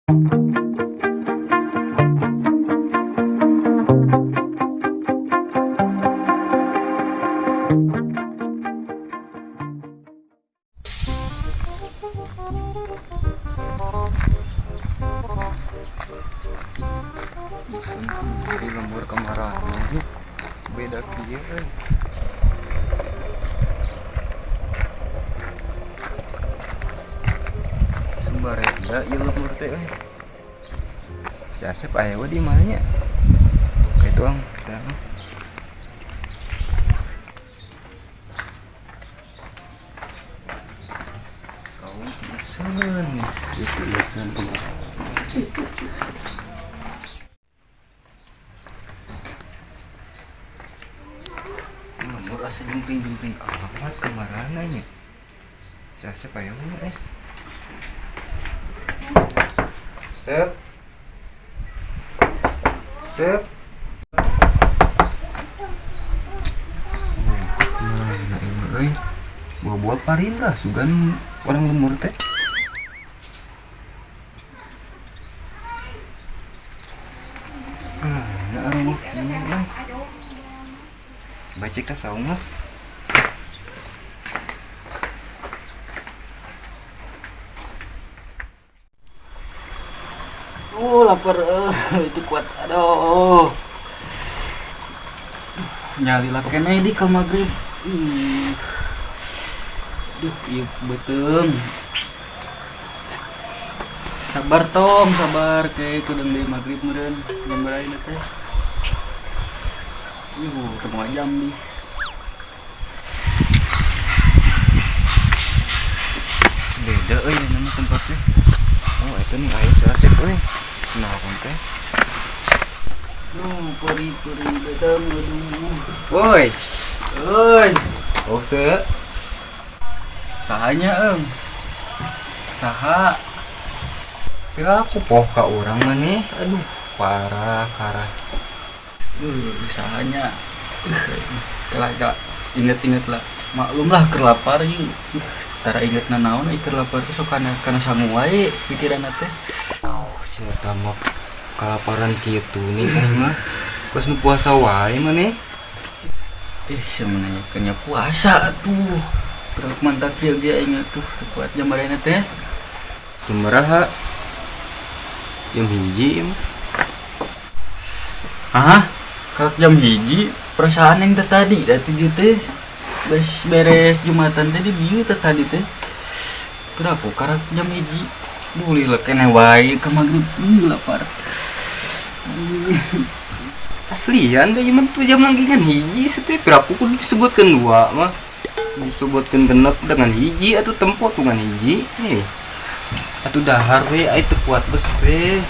Jadi lembur kemarahan beda kieu euy. Sumbarenda ieu lembur teh euy. Si Asep aya we di mana nya? Kayak tuang tah. Kaum pesen. Itu pesen kemarahan. Rasa jungkring amat kemarananya. Saya siapa ya Tep. Nah ini buah parin lah sugan orang lemur teh. Bacik ta saung lah. Lapar itu kuat. Aduh. Nyali lah kene di ka magrib. Duh, ieu beuteung. Sabar Tom, sabar ke kedeung deui magrib meureun. Jam baraha teh? Tengah jam nih. Beda euy nama tempatnya. Oh, itu nih air Asep euy. Nah, teh. Peri betul. Woi. Oh, teh. Sahanya saha? Kira aku poh ka urang maneh. Aduh, parah. Sahanya. Kalau inget lah. Maklum lah keur lapar ieu. Tara inget naon keur lapar teh sok kana sangu wae pikiran teh. Sia mah kalaparan kitu nih mah. Pas nu puasa wae maneh. Sebenarnya kenya puasa tuh. Berak mantak kieu ge aing tuh kuat jam barena teh. Kumaraha? Jam hiji mah. Hah? Kalau jam hiji perasaan yang tadi teh beres Jumatan teh di bieu tadi teh. Berapa karak jam hiji? Boleh lah kene wae ka magrib lapar. Aslian teh iman tuh jam langgingan hiji seteu piraku kudu disebutkeun dua mah. Disebutkeun genep dengan hiji atau tempo dengan hiji. Atuh dahar we ai teu kuat bes teh.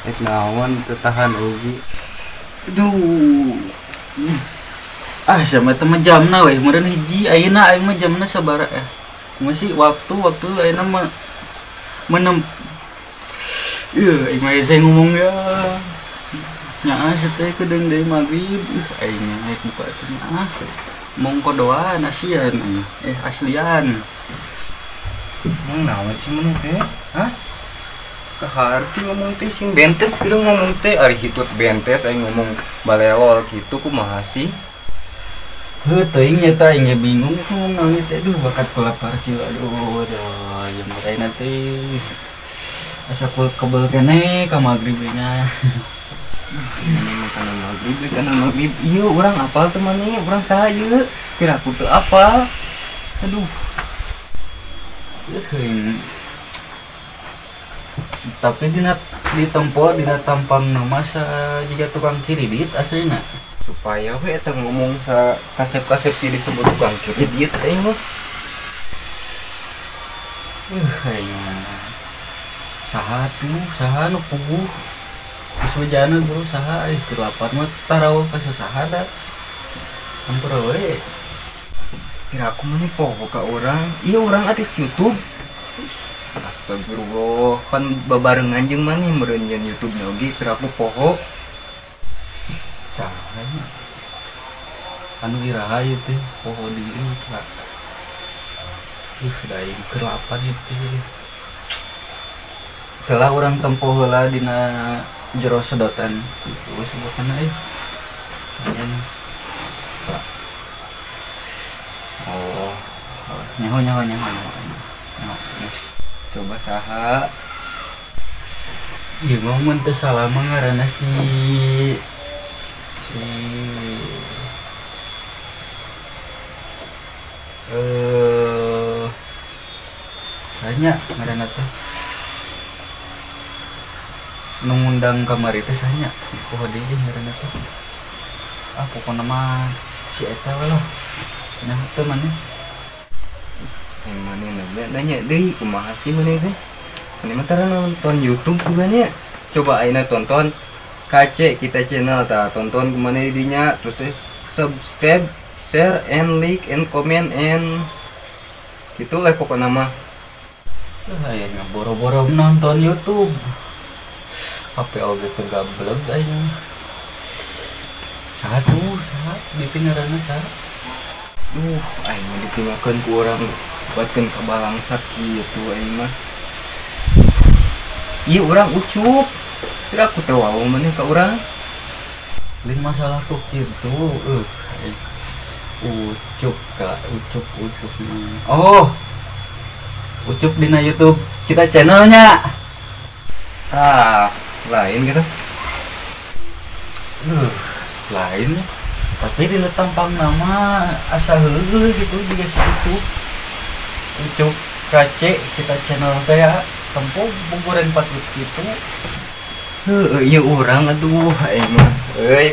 Ek naon teu tahan euy. Aduh. Sama teman jamna we meureun hiji ayeuna aing mah jamna sabaraha ya. Masih waktu ayeuna mah menem. Aing mah saya ngomong ya. Nyaah teh kedeung deui magrib. Aing mah buka teh nyaah. Mong kodoan asian aslian. Naon sih mun teh? Hah? Kaharti ngomong teh sing bentes kira ngomong teh ari hitut bentes aing ngomong balelol kitu kumaha sih? Teuing eta aing bingung ngomong teh aduh bakat pelapar kieu aduh jam baraina teh. Asa kebel kene ka magrib nya. Makanan magrib ieu urang apal teh maneh urang saha ieu? Kira aku teu apal. Aduh. Tapi di tempo dina tampang nama sa jiga tukang kiridit aslina Supaya we eta ngomong sa kasep-kasep ti disebut tukang kiridit aing mah. Saha nu puguh geus wejana bro saha keur lapar mah tarawa ka saha da ampura we. Kira aku mah poho ka urang. Ieu urang artis YouTube. Astagfirullah, kan babarengan jeung maneh meureun nyen YouTube-nya oge kira aku poho. Sahanya anu iraha ieu teh poho diri tah. Da aing keur lapar ieu teh. telah orang tempuh heula dina jero sedotan gitu sebutanna Ayan. Oh, nyaho. Coba saha. Ieu mah mun teu salah mah ngaranna si sanya ngaranna teh nu ngundang kamari teh sanya poho deui ngaranna teh pokona mah si eta lah nah teh maneh Mana nanya deui kumaha sih mana teh? Mana mah tara nonton YouTube juga nya. Coba ayeuna tonton KC kita channel ta tonton kemana dinya terus teh subscribe, share and like and comment and gitu lah pokoknya mah. Ayahnya boro-boro nonton YouTube HP oge teu gablek ayeuna. Saha dipingaranna saha? Aing mah ditinggalkeun ku urang buatkeun ka balangsak kitu aing mah. Ieu urang ucup. Kira aku teu wae maneh ka urang. Lain masalah tuh kitu ucup oh ucup dina YouTube kita channelnya Lain gitu. Lain tapi di tampang nama asa heuleuh gitu juga sakitu ucup KC kita channel teh ya tempo buburan patut gitu Iya urang aduh aing mah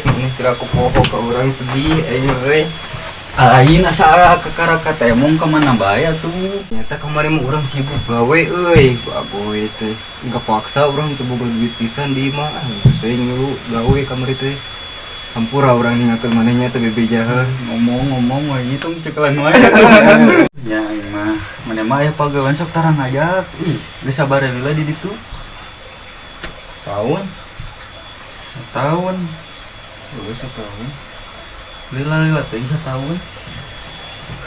maneh kira aku poho ka urang sedih aing mah aing asa kekaraka teh mung ka mana bae atuh ternyata kemarin mah urang sibuk gawe baboy teh enggak paksa urang teu boga duit pisan di mah seuing dulu gawe kamari teh hampura urang ninggalkeun manehnya teh bebejaheun ngomong we itu cekelan wae ya aing mah maneh mah aya pagawean sok tarang ngajak geus sabar heula di ditu setahun lila teh setahun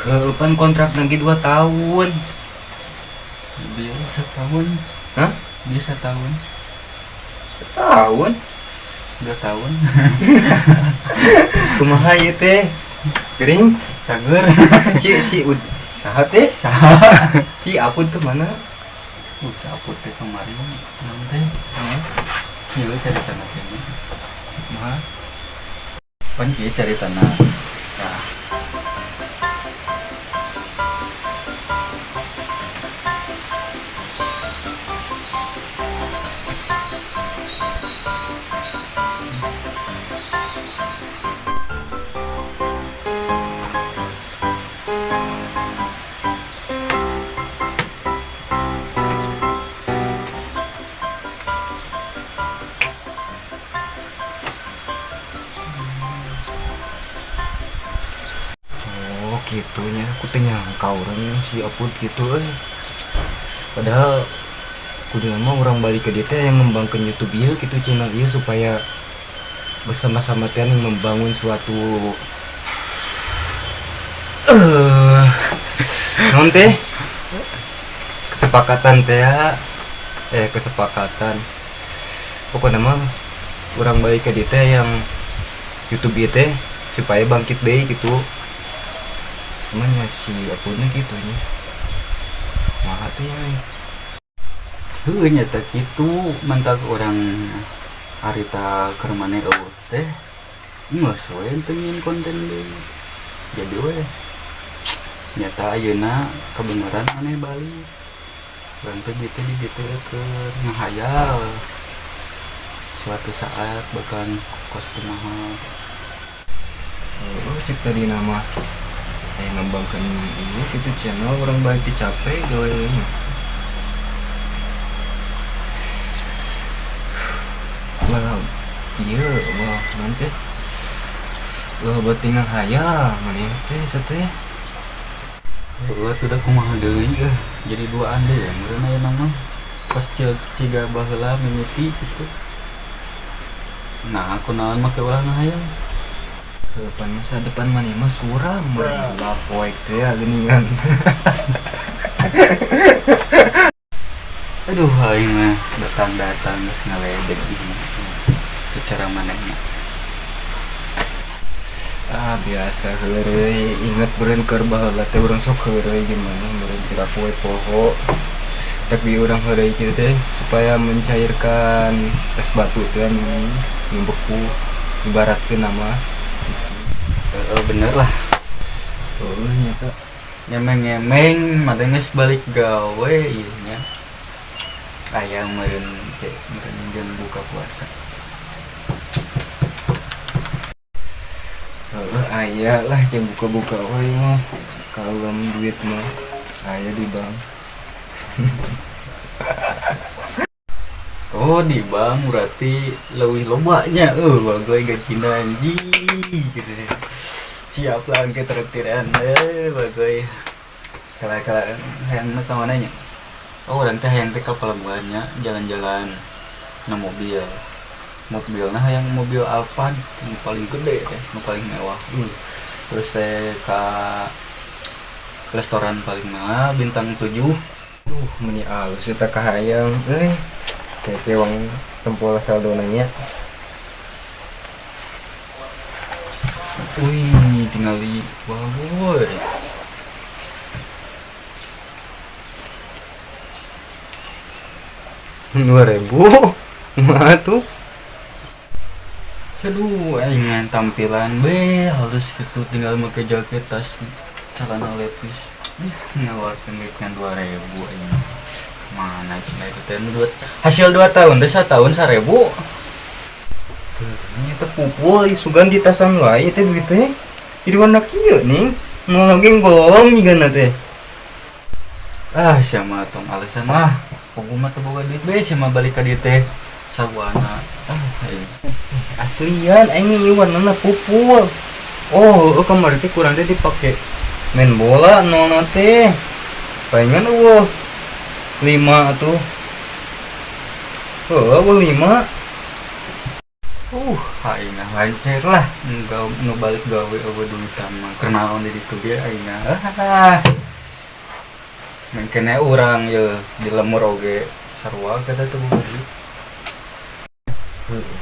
heupan kontrak lagi 2 tahun biar setahun hah bisa tahun setahun 2 tahun kumaha ieu teh gering cager si saha teh si apun ke mana saput teh kemarin nanti ieu cari tanah teh mah pan kieu cari tanah nah gitunya aku teh nyangka orang si aput gitu padahal kudu mah orang balik ke dia teh yang ngembangkan YouTube ieu gitu channel ieu supaya bersama-sama teh yang membangun suatu non teh kesepakatan teh kesepakatan pokoknya mah orang balik ke dia teh yang YouTube ieu teh supaya bangkit deui gitu cuman ya si apunnya gitu nya maha teh nyata gitu mentak orang harita kermane eueuh teh geus we teuing konten deui jadi we nyata ayeuna kebenaran aneh balik urang teh gitu di ditu keur ngahayal suatu saat bakal kostum mahal cek tadi nama saya ngembangkan ini situ channel orang baik dicapai gawe ini wah iya wah nanti wah buat tinggal hayal mana teh sate sudah kumaha deui jadi duaan deh ya meureun aya nama pas ciga baheula mimiti gitu nah aku naon make ulah ngahayal depan masa depan mana mah suram lah poek teh geningan Aduh aing mah datang geus ngaledek ieu. Cara manehna. Biasa heureuy inget beureun keur baheula teh urang sok heureuy gimana beureun kira kue poho rek di urang heureuy kieu teh supaya mencairkan es batu teh nu beku ibaratkeun nama Bener lah. Nyata ngemeng-ngemeng made geus balik gawe ieu nya. Aya meureun jeung buka puasa. aya lah jeung buka-buka we mah kalau duit mah aya di bank. Oh di bank berarti leuwih lobanya bagai gajina anjing gitu. Siap lah ke traktiran bagai kala-kala hayang mah ka mananya. Oh urang teh hayang teh ka pelabuhannya jalan-jalan na mobilnya yang mobil Alphard yang paling gede teh, yang paling mewah. Terus teh ke restoran paling mewah bintang 7. Meni alus eta kahayang teh wang tempol saldo nanya. Wih, tingali bagus. $2.000 mah tuh. Aduh, ingin tampilan be halus gitu, tinggal pakai jaket tas celana lepis. Ngaluarkeun duitnya 2.000 ini. Mana cina itu teh hasil 2 tahun teh 1 tahun 1.000. Ini teh pupul isugan di tasan wae teh duit teh. Jadi warna kieu ning, nu lagi golong nyigana teh. Siapa tong alasan pokoknya teu boga duit be sama balik ka dieu teh sawana. Aslian aing warnana pupul. Kemarin teh kurang teh dipake main bola nona teh. Palingan 5 atuh. 5. Aing lancar lah. Nu balik gawe eueuh duitan mah. Kenaon di ditu ge aing. Men kene urang ye di lemur oge sarua kata teu boga duit.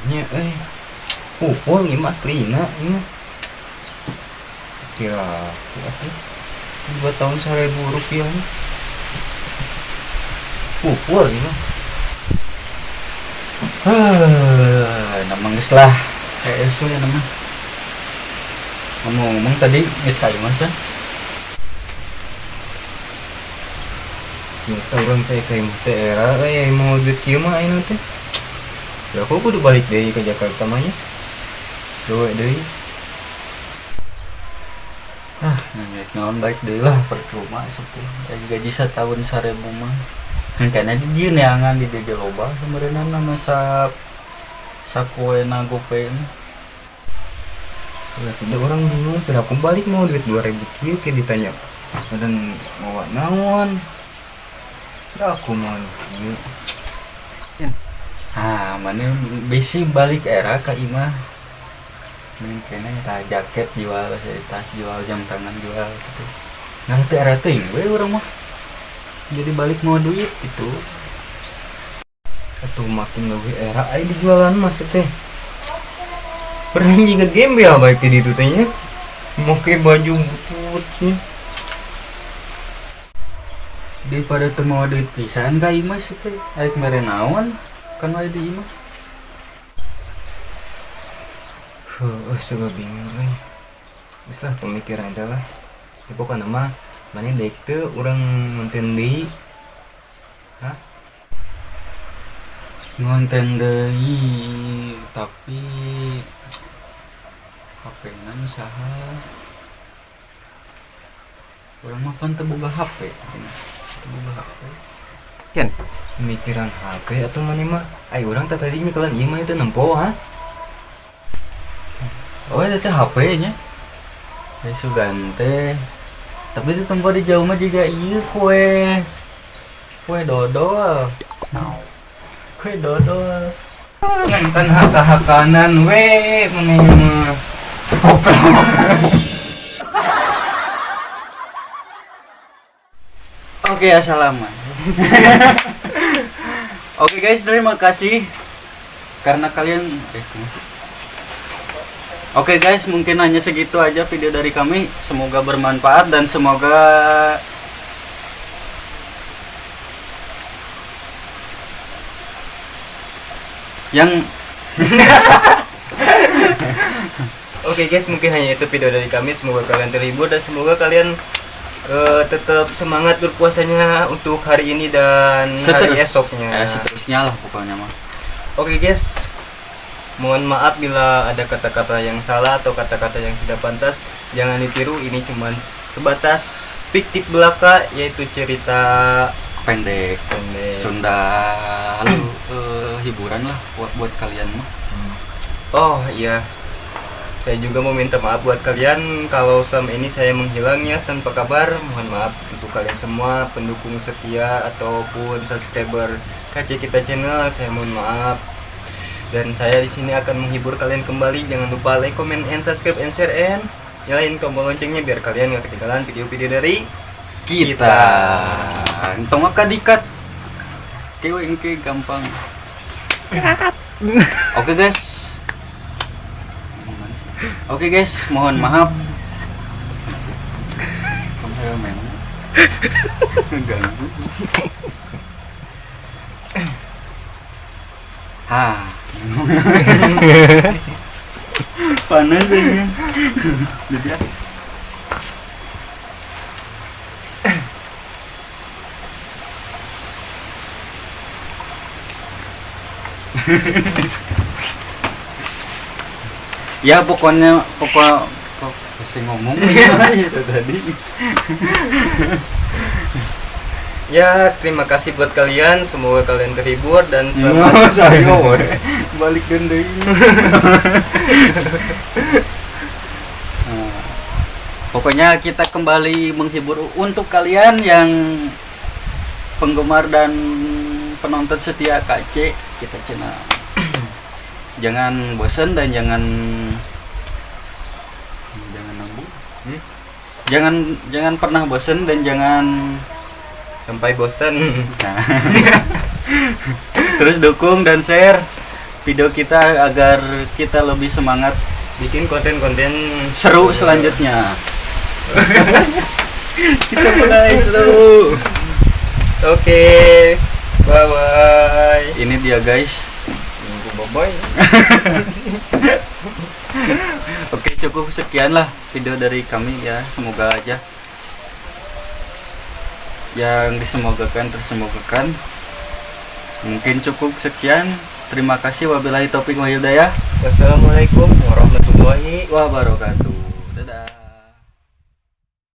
Nya pupul ieu aslina ieu. Kira atuh 2 tahun Rp1.000 nih. Pupul ieu mah. Namang geus lah. Esu ya nama. Ngomong tadi geus ka imah san. Nyata urang teh ka imah teh era mau duit kieu mah ayeuna teh. Ya aku kudu balik deui ke Jakarta mah nya. Doe deui. Nangis naon baik deui lah percuma sepuh. Gaji 1 tahun 1.000 mah. Karena di dieu neangan di dieu loba sebenarnya nama sapoena gope. Tidak orang dulu tidak aku balik mau duit 2.000 kieu ke ditanya. Dan mau naon? Da aku mau ieu. Mana bisi balik era ka imah. Mending kene tah jaket jual, tas jual, jam tangan jual gitu. Nah teh era teuing we urang mah. Jadi balik mau duit gitu. Atuh makin leuwih era aya di jualan mah teh. Pernah nginget game ya baik di ditu teh nya. Make baju butut. Daripada teu mau duit pisan ka imah teh. Aya mere naon? Kan wae di imah. Suka bingung geus lah pemikiran teh lah. Pokona mah maneh deuk teu urang ngonten deui. Ngonten deui tapi HP-na saha. Urang mah kan teu boga HP. Teu boga HP. Kan pemikiran HP atau maneh mah ai urang teh tadi nyekelan ieu mah teh nempo Itu HP nya. Sugante. Tapi itu tempat di jauh mah juga iya kue dodol. Kue dodol. Ngantan haka-hakanan we maneh mah. Oke, assalamualaikum. Oke guys, terima kasih karena kalian Oke guys, mungkin hanya segitu aja video dari kami. Semoga bermanfaat dan semoga yang Oke guys, mungkin hanya itu video dari kami. Semoga kalian terhibur dan semoga kalian tetap semangat berpuasanya untuk hari ini dan hari esoknya. Seterusnya lah pokoknya mah. Oke guys, mohon maaf bila ada kata-kata yang salah atau kata-kata yang tidak pantas. Jangan ditiru, ini cuma sebatas fiktif belaka, yaitu cerita pendek Sunda lalu hiburan lah buat kalian mah. Oh iya, saya juga mau minta maaf buat kalian kalau selama ini saya menghilang ya tanpa kabar. Mohon maaf untuk kalian semua pendukung setia ataupun subscriber KC Kita Channel. Saya mohon maaf. Dan saya di sini akan menghibur kalian kembali. Jangan lupa like, comment, and subscribe, and share, and nyalain tombol loncengnya biar kalian gak ketinggalan video-video dari Kita. Entong maka dikat. Engke gampang. Oke guys. Oke guys, mohon maaf. Kameramen ngeganggu. Panas aja. Ya pokoknya masih ngomong itu tadi. Ya, terima kasih buat kalian. Semoga kalian terhibur dan selamat. Balik gendeng. Pokoknya kita kembali menghibur untuk kalian yang penggemar dan penonton setia KC Kita Channel. Jangan bosan dan jangan jangan pernah bosan dan jangan Sampai bosan. nah. Terus dukung dan share video kita agar kita lebih semangat bikin konten-konten seru selanjutnya. Kita mulai seru. Oke, bye bye. Ini dia guys. Bye. Oke, cukup sekian lah video dari kami ya. Semoga aja yang disemogakan tersemogakan. Mungkin cukup sekian. Terima kasih. Wabillahi taufiq wal hidayah. Wassalamualaikum warahmatullahi wabarakatuh.